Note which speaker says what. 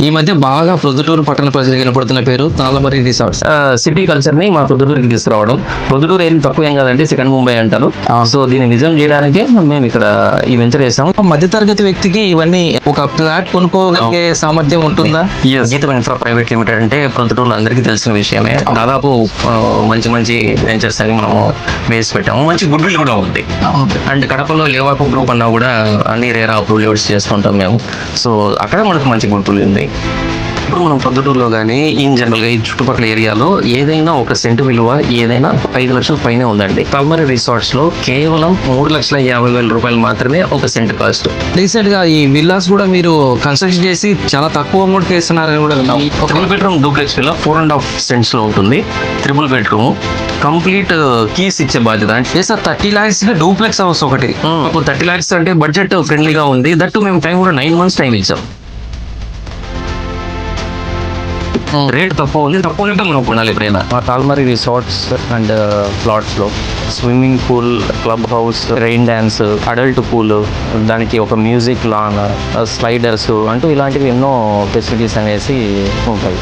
Speaker 1: ఈ మధ్య బాగా ప్రొద్దుటూరు పట్టణ ప్రజలకు వినపడుతున్న పేరు తాళ్ళమర్రి రిసార్ట్స్.
Speaker 2: సిటీ కల్చర్ ని మా ప్రొద్దుటూరుకి తీసుకురావడం. ప్రొద్దుటూరు ఏం తక్కువ ఏం కాదండి, సెకండ్ ముంబై అంటారు. సో దీన్ని నిజం చేయడానికి మేము ఇక్కడ ఈ వెంచర్ చేసాము.
Speaker 1: మధ్య తరగతి వ్యక్తికి ఇవన్నీ ఒక ఫ్లాట్ కొనుక్కోగలిగే సామర్థ్యం ఉంటుందా?
Speaker 2: గీతం ఇన్ఫ్రా ప్రైవేట్ లిమిటెడ్ అంటే ప్రొద్దుటూరులో అందరికీ తెలిసిన విషయమే. దాదాపు మంచి మంచి వెంచర్స్ అని మనము బేస్ పెట్టాము. మంచి గుడ్ విల్ కూడా ఉంది. అండ్ కడపలో లేవాకు గ్రూప్ అన్నా కూడా అన్ని రేరా అప్రూవల్స్ చేసుకుంటాం మేము. సో అక్కడ మనకు మంచి గుడ్ విల్ ఉంది. ఇప్పుడు మనం ప్రొద్దుటూరులో కానీ ఇన్ జనరల్గా ఈ చుట్టుపక్కల ఏరియాలో ఏదైనా ఒక సెంటు విలువ ఏదైనా 5 లక్షల పైనే ఉందండి. తాళ్ళమర్రి రిసార్ట్స్ లో కేవలం 3,50,000 రూపాయలు మాత్రమే ఒక సెంట్ కాస్ట్.
Speaker 1: రీసెంట్ గా ఈ విల్లాస్ కూడా మీరు కన్స్ట్రక్షన్ చేసి చాలా తక్కువ అమౌంట్ చేస్తున్నారని కూడా విన్నాం.
Speaker 2: ఒక 3 బెడ్రూమ్ డూప్లెక్స్ విల్లా 4.5 సెంట్స్ లో ఉంటుంది. 3 బెడ్రూమ్ కంప్లీట్ కీస్ ఇచ్చే బాధ్యత.
Speaker 1: అంటే సార్ 30 lakhs డూప్లెక్స్ హౌస్ ఒకటి.
Speaker 2: 30 lakhs అంటే బడ్జెట్ ఫ్రెండ్లీగా ఉంది. దట్టు మేము టైం కూడా 9 months టైం ఇచ్చాం. రేట్ తక్కువ ఉంది, తక్కువ ఉంటే మనం కొనాలి ఎప్పుడైనా. మా తాళ్ళమర్రి రిసార్ట్స్ అండ్ ప్లాట్స్లో swimming pool, club house, rain dance, adult pool, దానికి ఒక మ్యూజిక్ లాన్, స్లైడర్స్ అంటూ ఇలాంటివి ఎన్నో ఫెసిలిటీస్ అనేసి ఉంటాయి.